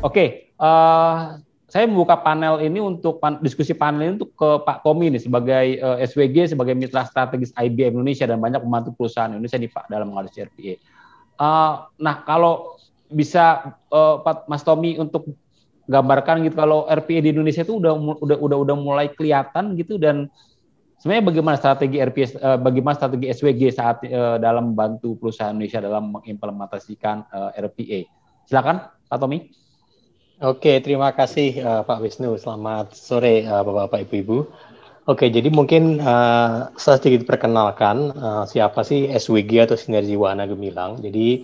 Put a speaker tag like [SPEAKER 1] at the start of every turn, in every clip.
[SPEAKER 1] Oke, saya membuka panel ini untuk diskusi panel ini untuk ke Pak Tommy nih sebagai SWG, sebagai mitra strategis IBM Indonesia dan banyak membantu perusahaan Indonesia nih Pak dalam mengadopsi RPA. Nah, kalau bisa Pak Mas Tommy untuk gambarkan gitu kalau RPA di Indonesia itu udah mulai kelihatan gitu, dan sebenarnya bagaimana strategi RPA, bagaimana strategi SWG saat dalam membantu perusahaan Indonesia dalam mengimplementasikan RPA. Silakan Pak Tommy.
[SPEAKER 2] Oke, terima kasih Pak Wisnu. Selamat sore Bapak-Bapak, Ibu-Ibu. Oke, jadi mungkin saya sedikit perkenalkan siapa sih SWG atau Sinergi Wana Gemilang. Jadi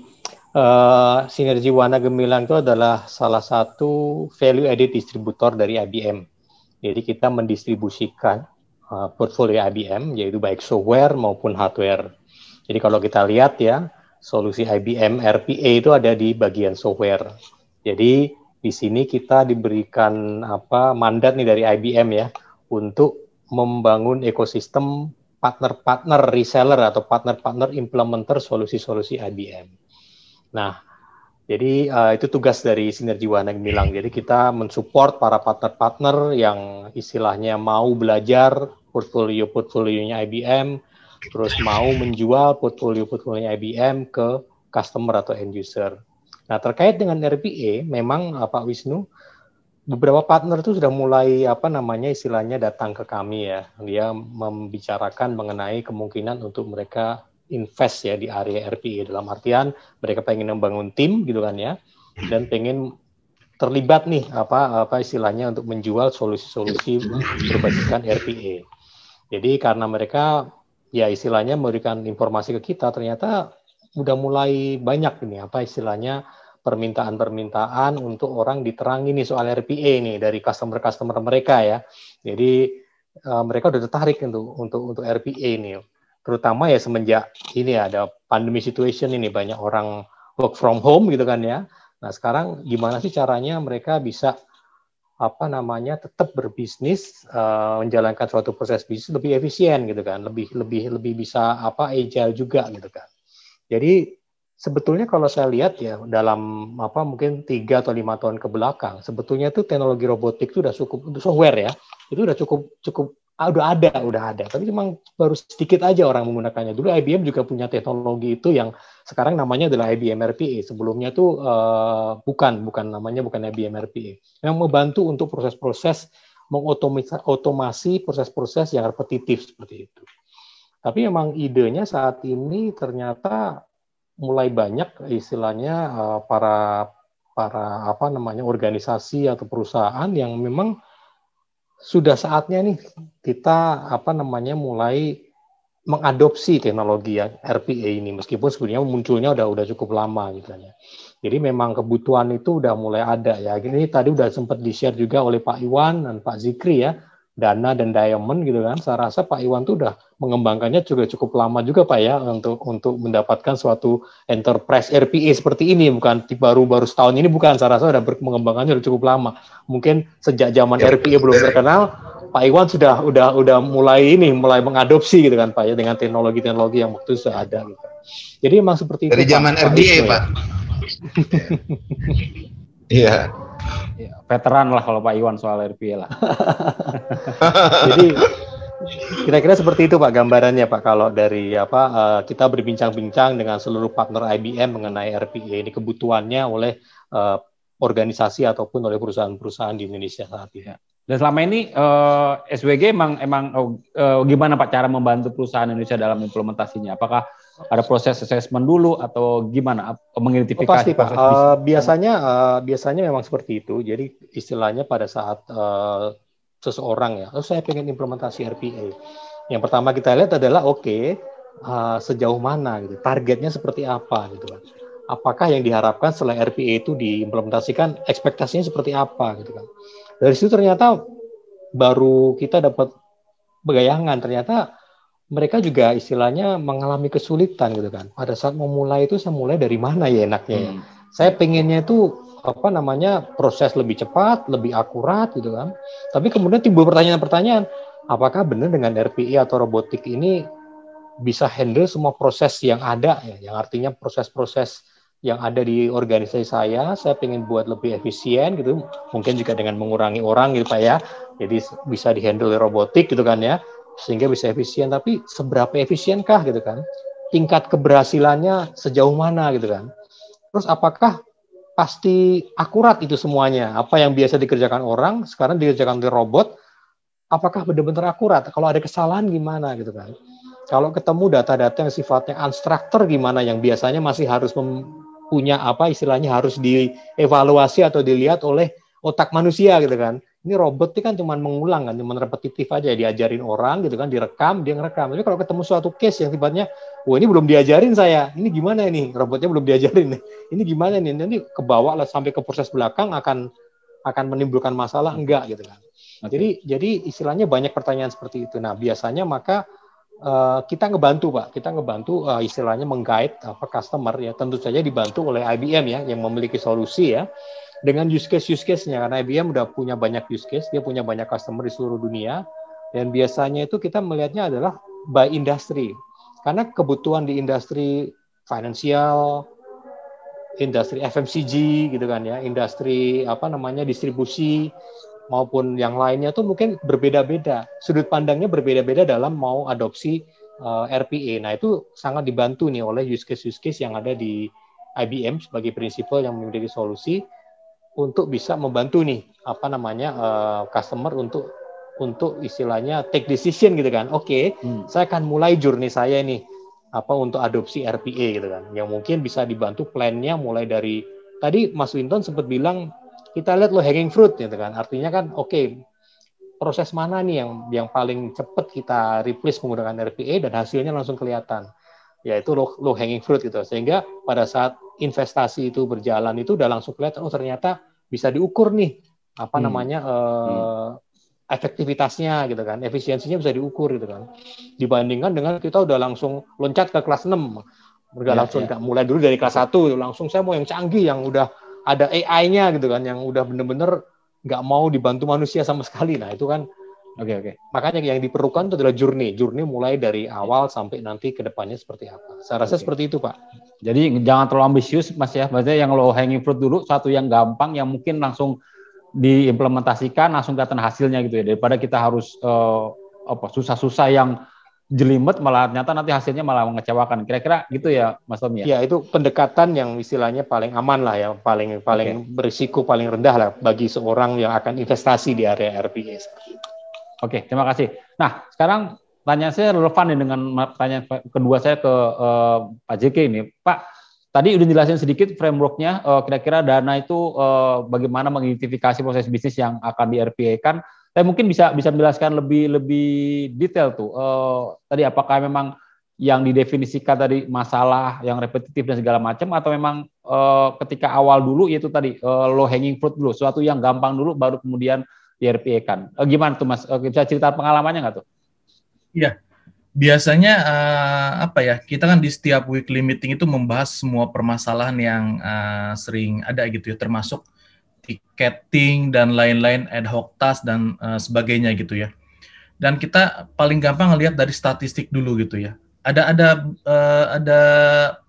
[SPEAKER 2] Sinergi Wana Gemilang itu adalah salah satu value added distributor dari IBM. Jadi kita mendistribusikan portfolio IBM, yaitu baik software maupun hardware. Jadi kalau kita lihat ya, solusi IBM RPA itu ada di bagian software. Jadi di sini kita diberikan mandat nih dari IBM ya untuk membangun ekosistem partner-partner reseller atau partner-partner implementer solusi-solusi IBM. Nah, jadi itu tugas dari Sinergi Wana Gemilang. Jadi kita mensupport para partner-partner yang istilahnya mau belajar portfolio-portfolionya IBM, terus mau menjual portfolio-portfolionya IBM ke customer atau end user. Nah, terkait dengan RPA, memang Pak Wisnu, beberapa partner itu sudah mulai istilahnya datang ke kami ya. Dia membicarakan mengenai kemungkinan untuk mereka invest ya di area RPA, dalam artian mereka pengen membangun tim gitu kan ya, dan pengen terlibat nih istilahnya untuk menjual solusi-solusi berbasiskan RPA. Jadi karena mereka ya istilahnya memberikan informasi ke kita, ternyata udah mulai banyak ini istilahnya permintaan-permintaan untuk orang diterangi nih soal RPA nih dari customer-customer mereka ya. Jadi mereka udah tertarik untuk RPA nih. Terutama ya semenjak ini ada pandemi situation ini, banyak orang work from home gitu kan ya. Nah, sekarang gimana sih caranya mereka bisa tetap berbisnis, menjalankan suatu proses bisnis lebih efisien gitu kan, lebih bisa agile juga gitu kan. Jadi sebetulnya kalau saya lihat ya dalam mungkin 3 atau 5 tahun ke belakang, sebetulnya tuh teknologi robotik itu udah cukup, untuk software ya, itu udah cukup udah ada, tapi memang baru sedikit aja orang menggunakannya. Dulu IBM juga punya teknologi itu yang sekarang namanya adalah IBM RPA. Sebelumnya tuh bukan IBM RPA. Yang membantu untuk proses-proses mengotomasi proses-proses yang repetitif seperti itu. Tapi memang idenya saat ini ternyata mulai banyak istilahnya para organisasi atau perusahaan yang memang sudah saatnya nih kita mulai mengadopsi teknologi yang RPA ini, meskipun sebenarnya munculnya udah cukup lama gitu ya. Jadi memang kebutuhan itu udah mulai ada ya. Ini tadi udah sempat di-share juga oleh Pak Iwan dan Pak Zikri ya. Dana dan Diamond gitu kan. Saya rasa Pak Iwan tuh udah mengembangkannya juga cukup lama juga Pak ya untuk mendapatkan suatu enterprise RPA seperti ini, bukan baru setahun ini, bukan. Saya rasa udah mengembangkannya udah cukup lama. Mungkin sejak zaman RPA belum terkenal, Pak Iwan udah mulai mengadopsi gitu kan Pak ya, dengan teknologi-teknologi yang waktu itu sudah ada gitu. Jadi memang seperti
[SPEAKER 3] dari
[SPEAKER 2] itu
[SPEAKER 3] zaman
[SPEAKER 2] Pak
[SPEAKER 3] RDA
[SPEAKER 2] Wisnu,
[SPEAKER 3] Pak. Iya.
[SPEAKER 1] Ya, veteran lah kalau Pak Iwan soal RPA lah.
[SPEAKER 2] Jadi kira-kira seperti itu Pak gambarannya Pak, kalau dari kita berbincang-bincang dengan seluruh partner IBM mengenai RPA ini, kebutuhannya oleh organisasi ataupun oleh perusahaan-perusahaan di Indonesia saat ini.
[SPEAKER 1] Dan selama ini SWG emang gimana Pak cara membantu perusahaan Indonesia dalam implementasinya? Apakah ada proses assessment dulu atau gimana mengidentifikasi?
[SPEAKER 2] Pasti Pak. Biasanya memang seperti itu. Jadi istilahnya pada saat seseorang ya, saya pengen implementasi RPA. Yang pertama kita lihat adalah sejauh mana gitu, targetnya seperti apa gitu kan. Apakah yang diharapkan setelah RPA itu diimplementasikan, ekspektasinya seperti apa gitu kan. Dari situ ternyata baru kita dapat bayangan, ternyata mereka juga istilahnya mengalami kesulitan gitu kan. Pada saat memulai itu saya mulai dari mana ya enaknya ya. Saya pengennya itu proses lebih cepat, lebih akurat gitu kan. Tapi kemudian timbul pertanyaan-pertanyaan, apakah benar dengan RPA atau robotik ini bisa handle semua proses yang ada ya, yang artinya proses-proses yang ada di organisasi saya pengen buat lebih efisien gitu, mungkin juga dengan mengurangi orang gitu Pak ya, jadi bisa dihandle robotik gitu kan ya, sehingga bisa efisien. Tapi seberapa efisienkah gitu kan? Tingkat keberhasilannya sejauh mana gitu kan? Terus apakah pasti akurat itu semuanya? Apa yang biasa dikerjakan orang sekarang dikerjakan oleh robot? Apakah benar-benar akurat? Kalau ada kesalahan gimana gitu kan? Kalau ketemu data-data yang sifatnya unstructured gimana, yang biasanya masih harus punya apa istilahnya, harus dievaluasi atau dilihat oleh otak manusia gitu kan. Ini robot ini kan cuma mengulang kan, cuma repetitif aja, diajarin orang gitu kan, direkam, dia ngerekam. Tapi kalau ketemu suatu case yang sifatnya, wah ini belum diajarin saya, ini gimana ini, robotnya belum diajarin nih, ini gimana nih, nanti kebawa lah sampai ke proses belakang akan menimbulkan masalah enggak gitu kan. Jadi istilahnya banyak pertanyaan seperti itu. Nah biasanya maka kita ngebantu Pak, kita ngebantu istilahnya meng-guide customer ya, tentu saja dibantu oleh IBM ya yang memiliki solusi ya dengan use case-nya, karena IBM udah punya banyak use case, dia punya banyak customer di seluruh dunia, dan biasanya itu kita melihatnya adalah by industry, karena kebutuhan di industri finansial, industri FMCG gitu kan ya, industri distribusi maupun yang lainnya tuh mungkin berbeda-beda. Sudut pandangnya berbeda-beda dalam mau adopsi RPA. Nah, itu sangat dibantu nih oleh use case yang ada di IBM sebagai prinsipal yang memiliki solusi untuk bisa membantu nih customer untuk istilahnya take decision gitu kan. Oke, saya akan mulai journey saya nih untuk adopsi RPA gitu kan. Yang mungkin bisa dibantu plan-nya mulai dari tadi Mas Winton sempat bilang kita lihat low hanging fruit gitu kan. Artinya kan proses mana nih yang paling cepat kita replace menggunakan RPA dan hasilnya langsung kelihatan. Yaitu low hanging fruit gitu. Sehingga pada saat investasi itu berjalan itu udah langsung kelihatan, oh ternyata bisa diukur nih efektivitasnya gitu kan, efisiensinya bisa diukur gitu kan. Dibandingkan dengan kita udah langsung loncat ke kelas 6. Mulai dulu dari kelas 1 langsung saya mau yang canggih yang udah ada AI-nya gitu kan, yang udah bener-bener nggak mau dibantu manusia sama sekali. Nah itu kan makanya yang diperlukan itu adalah journey mulai dari awal sampai nanti ke depannya seperti apa. Saya rasa seperti itu Pak.
[SPEAKER 1] Jadi jangan terlalu ambisius Mas ya, maksudnya yang low hanging fruit dulu, satu yang gampang yang mungkin langsung diimplementasikan langsung kelihatan hasilnya gitu ya, daripada kita harus susah-susah yang jelimet malah ternyata nanti hasilnya malah mengecewakan. Kira-kira gitu ya Mas Tommy ya?
[SPEAKER 2] Ya itu pendekatan yang istilahnya paling aman lah ya, paling berisiko paling rendah lah bagi seorang yang akan investasi di area RPA.
[SPEAKER 1] Oke, terima kasih. Nah sekarang pertanyaan saya relevan nih dengan pertanyaan kedua saya ke Pak JK ini. Pak, tadi udah jelasin sedikit frameworknya, kira-kira Dana itu bagaimana mengidentifikasi proses bisnis yang akan di RPA-kan. Saya mungkin bisa menjelaskan lebih detail tuh. Tadi apakah memang yang didefinisikan tadi masalah yang repetitif dan segala macam, atau memang ketika awal dulu yaitu tadi low hanging fruit dulu, sesuatu yang gampang dulu baru kemudian di RPA-kan. Gimana tuh Mas? Bisa cerita pengalamannya nggak tuh?
[SPEAKER 3] Iya. Biasanya kita kan di setiap weekly meeting itu membahas semua permasalahan yang sering ada gitu ya, termasuk ticketing dan lain-lain, ad hoc task dan sebagainya gitu ya. Dan kita paling gampang ngelihat dari statistik dulu gitu ya. Ada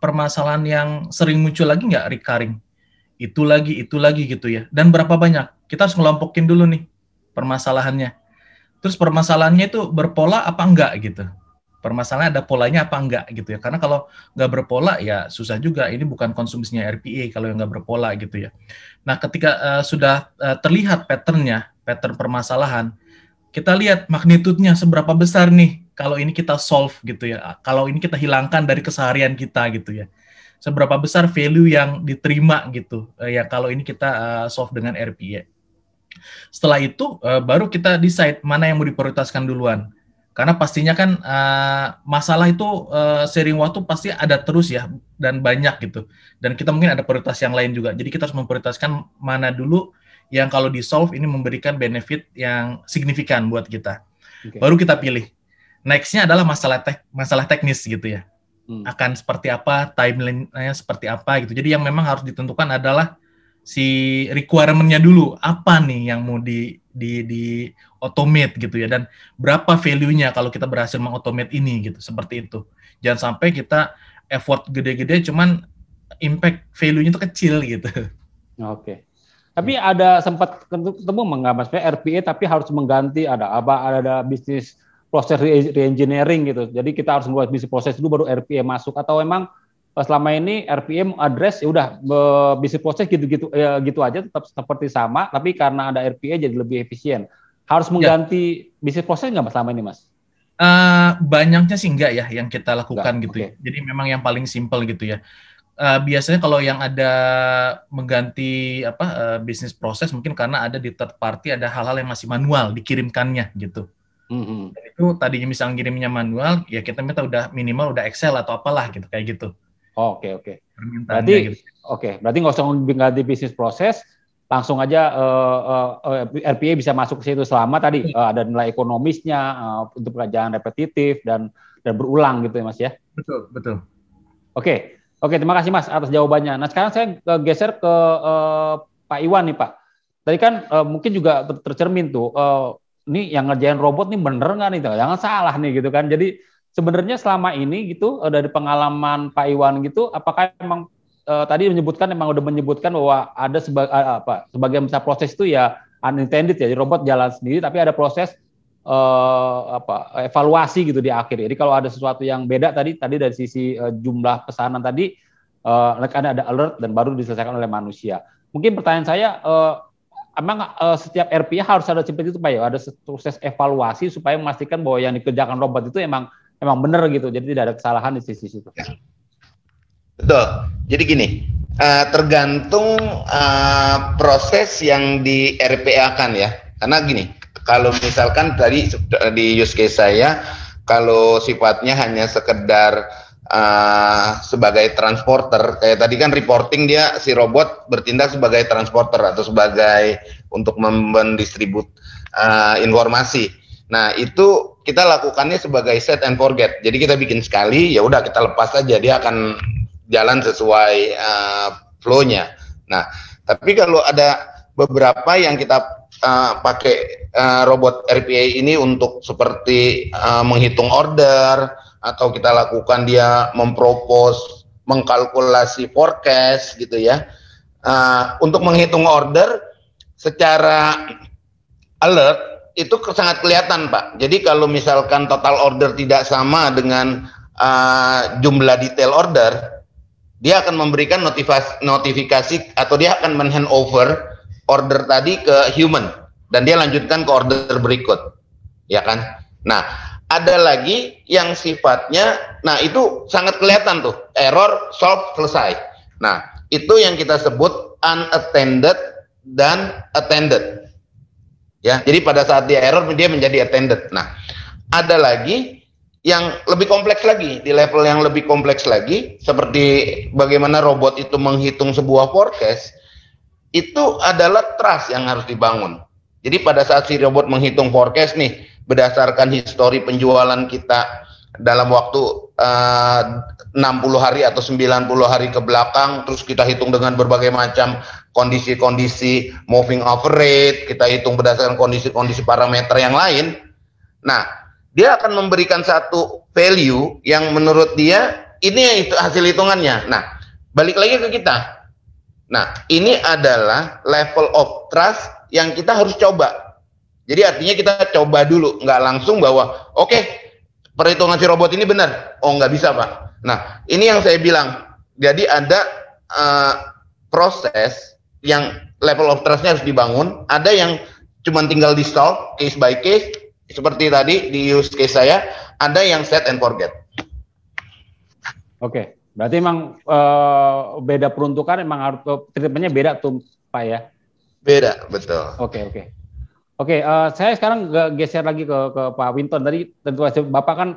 [SPEAKER 3] permasalahan yang sering muncul lagi nggak recurring? Itu lagi gitu ya. Dan berapa banyak? Kita harus ngelompokin dulu nih permasalahannya. Terus permasalahannya itu berpola apa enggak gitu. Permasalahan ada polanya apa enggak gitu ya. Karena kalau nggak berpola ya susah juga. Ini bukan konsumsinya RPA kalau yang nggak berpola gitu ya. Nah ketika sudah terlihat pattern permasalahan, kita lihat magnitudenya seberapa besar nih kalau ini kita solve gitu ya. Kalau ini kita hilangkan dari keseharian kita gitu ya. Seberapa besar value yang diterima gitu ya kalau ini kita solve dengan RPA. Setelah itu baru kita decide mana yang mau diprioritaskan duluan. Karena pastinya kan masalah itu seiring waktu pasti ada terus ya, dan banyak gitu. Dan kita mungkin ada prioritas yang lain juga. Jadi kita harus memprioritaskan mana dulu yang kalau di-solve ini memberikan benefit yang signifikan buat kita. Baru kita pilih. Next-nya adalah masalah teknis gitu ya. Akan seperti apa, timeline-nya seperti apa gitu. Jadi yang memang harus ditentukan adalah si requirement-nya dulu, apa nih yang mau di automate gitu ya, dan berapa value-nya kalau kita berhasil mengautomate ini gitu, seperti itu. Jangan sampai kita effort gede-gede cuman impact value-nya itu kecil gitu.
[SPEAKER 1] Oke. Tapi ada sempat ketemu nggak Mas, RPA tapi harus mengganti ada bisnis proses re-engineering gitu. Jadi kita harus membuat bisnis proses dulu baru RPA masuk, atau emang selama ini RPA address ya udah bisnis proses gitu-gitu gitu aja tetap seperti sama, tapi karena ada RPA jadi lebih efisien. Harus mengganti bisnis proses nggak Mas selama ini Mas?
[SPEAKER 3] Banyaknya sih enggak ya yang kita lakukan gitu.
[SPEAKER 1] Okay.
[SPEAKER 3] Jadi memang yang paling simpel gitu ya. Biasanya kalau yang ada mengganti bisnis proses mungkin karena ada di third party ada hal-hal yang masih manual dikirimkannya gitu. Dan itu tadinya misalnya ngirimnya manual, ya kita minta udah minimal udah Excel atau apalah gitu kayak gitu.
[SPEAKER 1] Oke. Berarti gitu. Berarti nggak usah mengganti bisnis proses, langsung aja RPA bisa masuk ke situ selama tadi ada nilai ekonomisnya untuk pekerjaan repetitif dan berulang gitu ya Mas ya.
[SPEAKER 3] Betul.
[SPEAKER 1] Oke, terima kasih Mas atas jawabannya. Nah sekarang saya geser ke Pak Iwan nih Pak. Tadi kan mungkin juga tercermin tuh, nih yang ngerjain robot nih bener nggak nih? Jangan salah nih gitu kan. Jadi sebenarnya selama ini gitu dari pengalaman Pak Iwan gitu, apakah emang tadi udah menyebutkan bahwa ada sebagian besar proses itu ya unintended ya, jadi robot jalan sendiri, tapi ada proses evaluasi gitu di akhir. Jadi kalau ada sesuatu yang beda tadi dari sisi jumlah pesanan tadi, karena ada alert dan baru diselesaikan oleh manusia. Mungkin pertanyaan saya, emang setiap RPA harus ada seperti itu Pak ya, ada proses evaluasi supaya memastikan bahwa yang dikerjakan robot itu emang benar gitu, jadi tidak ada kesalahan di sisi situ.
[SPEAKER 4] Ya. Betul. Jadi gini, tergantung proses yang di RPA-kan ya. Karena gini, kalau misalkan tadi di use case saya, kalau sifatnya hanya sekedar sebagai transporter, kayak tadi kan reporting dia si robot bertindak sebagai transporter atau sebagai untuk mendistribut informasi. Nah itu kita lakukannya sebagai set and forget. Jadi kita bikin sekali, ya udah kita lepas aja, dia akan jalan sesuai flow-nya. Nah tapi kalau ada beberapa yang kita pakai robot RPA ini untuk seperti menghitung order, atau kita lakukan dia mempropose, mengkalkulasi forecast gitu ya. Untuk menghitung order secara alert itu sangat kelihatan Pak. Jadi kalau misalkan total order tidak sama dengan jumlah detail order, dia akan memberikan notifikasi atau dia akan men-hand over order tadi ke human dan dia lanjutkan ke order berikut, ya kan? Nah, ada lagi yang sifatnya, nah itu sangat kelihatan tuh, error, solve, selesai. Nah, itu yang kita sebut unattended dan attended. Ya, jadi pada saat dia error dia menjadi attended. Nah, ada lagi yang lebih kompleks lagi, di level yang lebih kompleks lagi, seperti bagaimana robot itu menghitung sebuah forecast. Itu adalah trust yang harus dibangun. Jadi pada saat si robot menghitung forecast nih, berdasarkan histori penjualan kita dalam waktu 60 hari atau 90 hari ke belakang, terus kita hitung dengan berbagai macam kondisi-kondisi moving average, kita hitung berdasarkan kondisi-kondisi parameter yang lain. Nah, dia akan memberikan satu value yang menurut dia ini itu hasil hitungannya. Nah, balik lagi ke kita. Nah, ini adalah level of trust yang kita harus coba. Jadi artinya kita coba dulu, nggak langsung bahwa oke, perhitungan si robot ini benar. Oh, nggak bisa Pak. Nah, ini yang saya bilang. Jadi ada proses yang level of trust-nya harus dibangun. Ada yang cuma tinggal di solve case by case, seperti tadi di use case saya. Ada yang set and forget.
[SPEAKER 1] Oke. Berarti emang beda peruntukan, emang harus treatmentnya beda tuh Pak ya?
[SPEAKER 4] Beda, betul.
[SPEAKER 1] Oke, saya sekarang geser lagi ke Pak Winton. Tadi tentu saja Bapak kan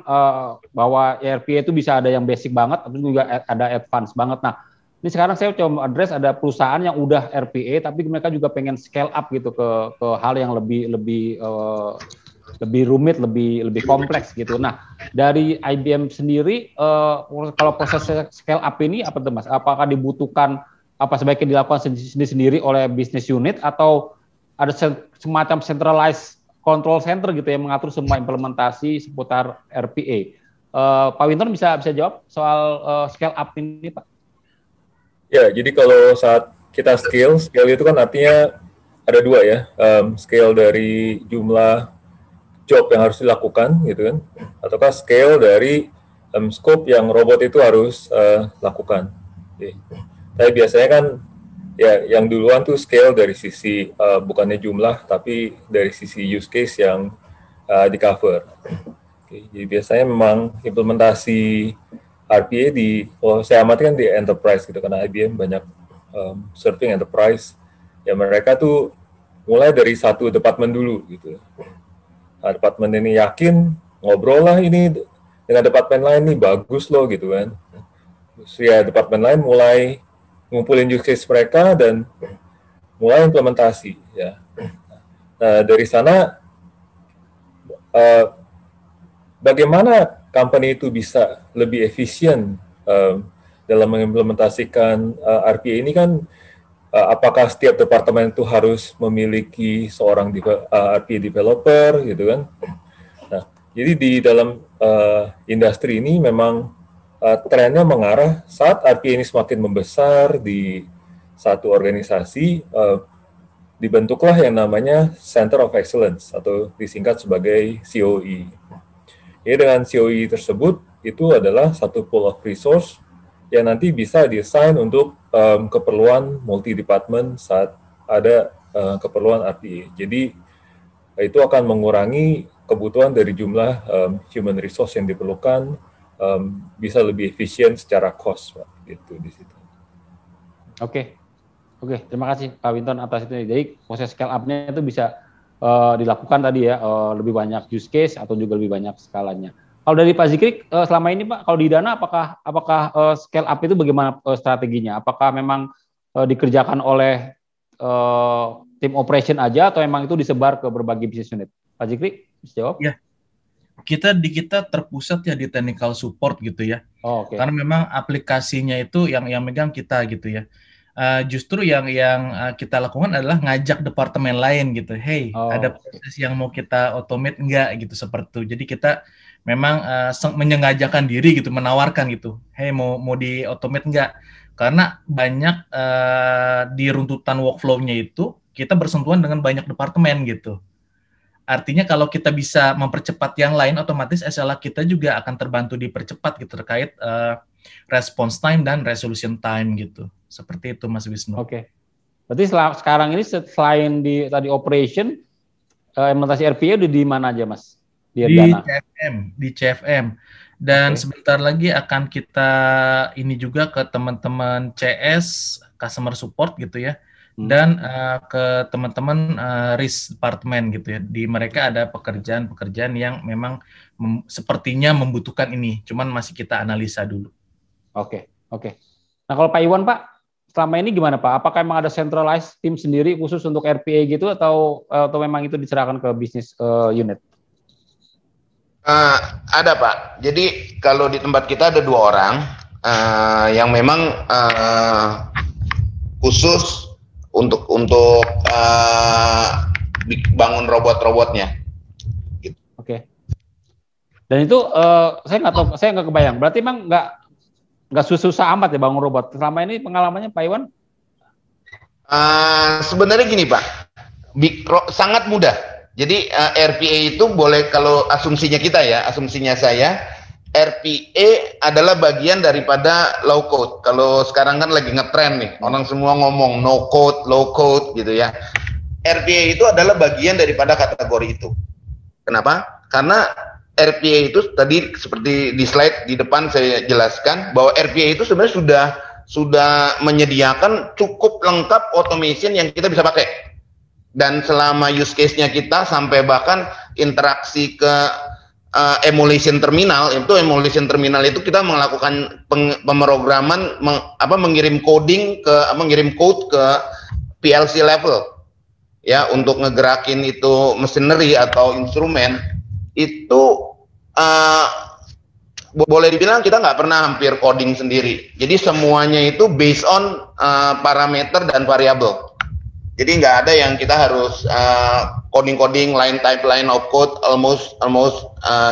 [SPEAKER 1] bahwa ERP itu bisa ada yang basic banget, tapi juga ada advance banget. Nah, ini sekarang saya coba address ada perusahaan yang udah RPA, tapi mereka juga pengen scale up gitu ke hal yang lebih rumit, lebih kompleks gitu. Nah, dari IBM sendiri, kalau proses scale up ini apa tuh Mas? Apakah dibutuhkan sebaiknya dilakukan sendiri oleh business unit atau ada semacam centralized control center gitu yang mengatur semua implementasi seputar RPA? Pak Winton bisa jawab soal scale up ini Pak?
[SPEAKER 5] Ya, jadi kalau saat kita scale itu kan artinya ada dua ya, scale dari jumlah job yang harus dilakukan gitu kan, ataukah scale dari scope yang robot itu harus lakukan. Oke. Tapi biasanya kan ya yang duluan tuh scale dari sisi bukannya jumlah, tapi dari sisi use case yang di cover. Oke. Jadi biasanya memang implementasi RPA kalau saya amati kan di enterprise gitu, karena IBM banyak serving enterprise, ya mereka tuh mulai dari satu departemen dulu gitu. Nah, departemen ini yakin, ngobrol lah ini dengan departemen lain nih, bagus loh gitu kan. Terus ya departemen lain mulai ngumpulin use case mereka dan mulai implementasi ya. Nah dari sana bagaimana company itu bisa lebih efisien dalam mengimplementasikan RPA ini kan, apakah setiap departemen itu harus memiliki seorang RPA developer gitu kan. Nah, jadi di dalam industri ini memang trennya mengarah saat RPA ini semakin membesar di satu organisasi, dibentuklah yang namanya Center of Excellence atau disingkat sebagai COE. Jadi dengan COE tersebut itu adalah satu pool of resource yang nanti bisa di-assign untuk keperluan multi-department saat ada keperluan RPA. Jadi itu akan mengurangi kebutuhan dari jumlah human resource yang diperlukan, bisa lebih efisien secara cost, Pak. Gitu di situ.
[SPEAKER 1] Oke, terima kasih Pak Winton atas itu. Jadi proses scale up-nya itu bisa dilakukan tadi ya, lebih banyak use case atau juga lebih banyak skalanya. Kalau dari Pak Zikri, selama ini Pak, kalau di Dana apakah scale up itu bagaimana strateginya? Apakah memang dikerjakan oleh tim operation aja atau memang itu disebar ke berbagai business unit? Pak Zikri, bisa jawab?
[SPEAKER 3] Ya, kita terpusat ya di technical support gitu ya.
[SPEAKER 1] Oh, okay.
[SPEAKER 3] Karena memang aplikasinya itu yang megang kita gitu ya. Justru yang kita lakukan adalah ngajak departemen lain gitu. Hey, ada proses yang mau kita automate enggak gitu, seperti itu. Jadi kita memang menyengajakan diri gitu, menawarkan gitu. Hey, mau di automate enggak? Karena banyak di runtutan workflow-nya itu kita bersentuhan dengan banyak departemen gitu. Artinya kalau kita bisa mempercepat yang lain, otomatis SLA kita juga akan terbantu dipercepat gitu terkait response time dan resolution time gitu. Seperti itu Mas Wisnu.
[SPEAKER 1] Oke. Berarti sekarang ini selain di tadi operation, implementasi RPA udah di mana aja Mas?
[SPEAKER 3] Di CFM. Dan sebentar lagi akan kita ini juga ke teman-teman CS, customer support gitu ya. Dan ke teman-teman risk department gitu ya. Di mereka ada pekerjaan-pekerjaan yang memang sepertinya membutuhkan ini. Cuman masih kita analisa dulu.
[SPEAKER 1] Oke. Nah kalau Pak Iwan Pak, selama ini gimana Pak? Apakah memang ada centralized tim sendiri khusus untuk RPA gitu atau memang itu diserahkan ke bisnis unit?
[SPEAKER 4] Ada Pak. Jadi kalau di tempat kita ada 2 orang yang memang khusus untuk bangun robot-robotnya. Gitu.
[SPEAKER 1] Oke. Dan itu saya nggak kebayang. Berarti emang nggak susah amat ya bangun robot. Selama ini pengalamannya Pak Iwan?
[SPEAKER 4] Sebenarnya gini Pak, sangat mudah. Jadi RPA itu boleh, kalau asumsinya saya, RPA adalah bagian daripada low code. Kalau sekarang kan lagi ngetrend nih, orang semua ngomong no code, low code gitu ya. RPA itu adalah bagian daripada kategori itu. Kenapa? Karena RPA itu tadi seperti di slide di depan saya jelaskan bahwa RPA itu sebenarnya sudah menyediakan cukup lengkap automation yang kita bisa pakai. Dan selama use case-nya kita sampai bahkan interaksi ke emulation terminal itu kita melakukan pemrograman mengirim code ke PLC level ya untuk ngegerakin itu machinery atau instrumen itu boleh dibilang kita nggak pernah hampir coding sendiri. Jadi semuanya itu based on parameter dan variabel. Jadi nggak ada yang kita harus coding line type line of code almost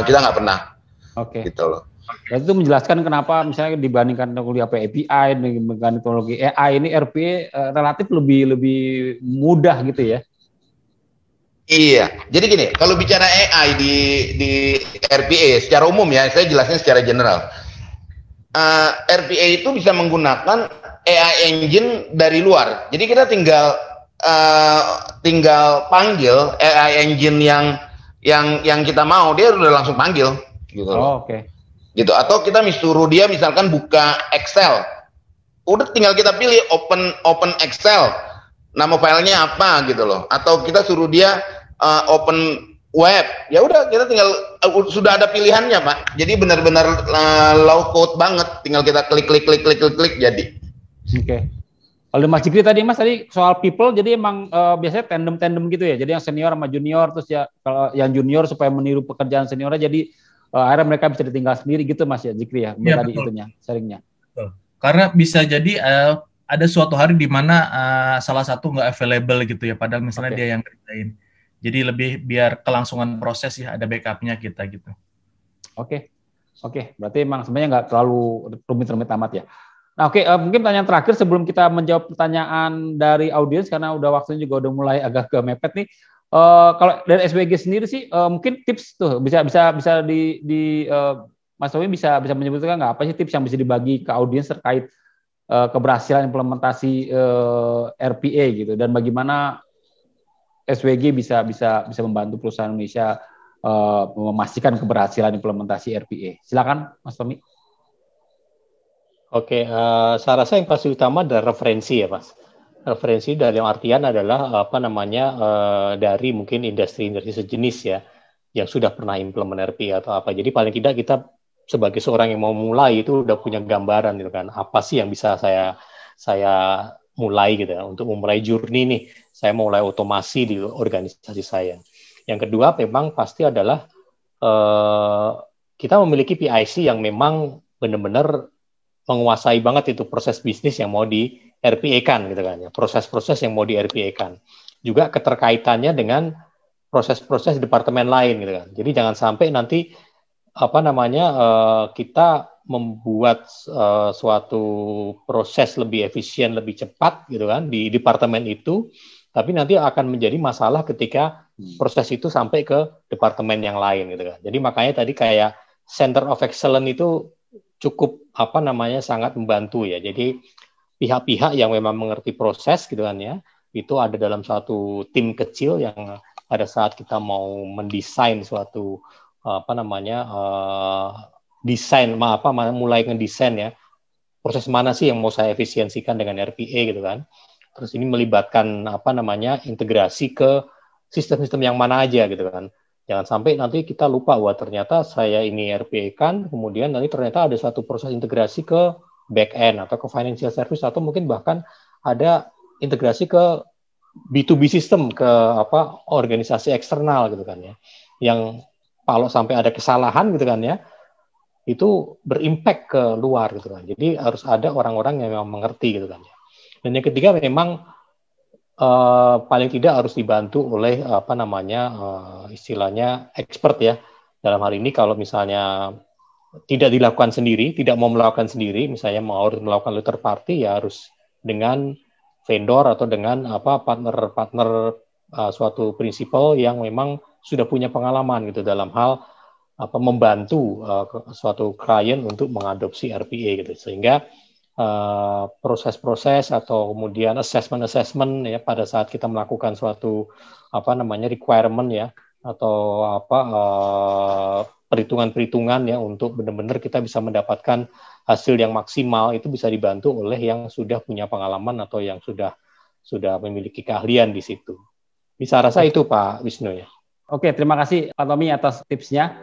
[SPEAKER 4] kita nggak pernah.
[SPEAKER 1] Oke.
[SPEAKER 4] Gitu loh.
[SPEAKER 1] Berarti itu menjelaskan kenapa misalnya dibandingkan teknologi API, dibandingkan teknologi AI ini RPA relatif lebih mudah gitu ya.
[SPEAKER 4] Iya, jadi gini, kalau bicara AI di RPA secara umum ya, saya jelasin secara general. RPA itu bisa menggunakan AI engine dari luar. Jadi kita tinggal panggil AI engine yang kita mau, dia udah langsung panggil gitu loh.
[SPEAKER 1] Oke.
[SPEAKER 4] Gitu. Atau kita suruh dia misalkan buka Excel, udah tinggal kita pilih open Excel, nama filenya apa gitu loh. Atau kita suruh dia open web, ya udah kita tinggal sudah ada pilihannya Pak. Jadi benar-benar low code banget, tinggal kita klik jadi.
[SPEAKER 1] Oke. Kalau Mas Jikri tadi soal people, jadi emang biasanya tandem gitu ya. Jadi yang senior sama junior, terus ya kalau yang junior supaya meniru pekerjaan seniornya, jadi akhirnya mereka bisa ditinggal sendiri gitu Mas ya Jikri ya.
[SPEAKER 3] Iya,
[SPEAKER 1] tadi
[SPEAKER 3] betul.
[SPEAKER 1] itunya, sharingnya.
[SPEAKER 3] Betul. Karena bisa jadi ada suatu hari di mana salah satu nggak available gitu ya, padahal misalnya dia yang kerjain. Jadi lebih biar kelangsungan proses ya, ada backupnya kita gitu.
[SPEAKER 1] Oke. Berarti emang sebenarnya nggak terlalu rumit-rumit amat ya. Nah, mungkin pertanyaan terakhir sebelum kita menjawab pertanyaan dari audiens karena waktunya juga udah mulai agak mepet nih. Kalau dari SWG sendiri sih mungkin tips tuh bisa di Mas Tommy bisa menyebutkan nggak apa sih tips yang bisa dibagi ke audiens terkait keberhasilan implementasi RPA gitu dan bagaimana SWG bisa membantu perusahaan Indonesia memastikan keberhasilan implementasi RPA. Silakan Mas Tommy.
[SPEAKER 2] Oke, saya rasa yang pasti utama adalah referensi ya, Mas. Referensi dalam artian adalah dari mungkin industri sejenis ya, yang sudah pernah implement RPA atau apa. Jadi paling tidak kita sebagai seorang yang mau mulai itu udah punya gambaran gitu kan, apa sih yang bisa saya mulai gitu ya, untuk memulai journey nih. Saya mau mulai otomasi di organisasi saya. Yang kedua memang pasti adalah kita memiliki PIC yang memang benar-benar menguasai banget itu proses bisnis yang mau di RPA-kan gitu kan ya, proses-proses yang mau di RPA-kan. Juga keterkaitannya dengan proses-proses departemen lain gitu kan. Jadi jangan sampai nanti kita membuat suatu proses lebih efisien, lebih cepat gitu kan di departemen itu, tapi nanti akan menjadi masalah ketika proses itu sampai ke departemen yang lain gitu kan. Jadi makanya tadi kayak Center of Excellence itu cukup sangat membantu ya. Jadi pihak-pihak yang memang mengerti proses gitu kan ya, itu ada dalam suatu tim kecil yang pada saat kita mau mendesain suatu mulai ngedesain ya, proses mana sih yang mau saya efisiensikan dengan RPA gitu kan. Terus ini melibatkan integrasi ke sistem-sistem yang mana aja gitu kan. Jangan sampai nanti kita lupa, wah ternyata saya ini RPA kan, kemudian nanti ternyata ada satu proses integrasi ke back-end atau ke financial service, atau mungkin bahkan ada integrasi ke B2B system, ke organisasi eksternal gitu kan ya. Yang kalau sampai ada kesalahan gitu kan ya, itu berimpact ke luar gitu kan. Jadi harus ada orang-orang yang memang mengerti gitu kan ya. Dan yang ketiga memang paling tidak harus dibantu oleh istilahnya expert ya. Dalam hal ini kalau misalnya tidak dilakukan sendiri, tidak mau melakukan sendiri, misalnya mau melakukan third party, ya harus dengan vendor atau dengan partner suatu prinsipal yang memang sudah punya pengalaman gitu dalam hal membantu suatu klien untuk mengadopsi RPA gitu, sehingga proses-proses atau kemudian assessment ya pada saat kita melakukan suatu requirement ya, atau perhitungan-perhitungan ya, untuk benar-benar kita bisa mendapatkan hasil yang maksimal, itu bisa dibantu oleh yang sudah punya pengalaman atau yang sudah memiliki keahlian di situ. Bisa rasa itu Pak Wisnu ya.
[SPEAKER 1] Oke, terima kasih Pak Tommy atas tipsnya.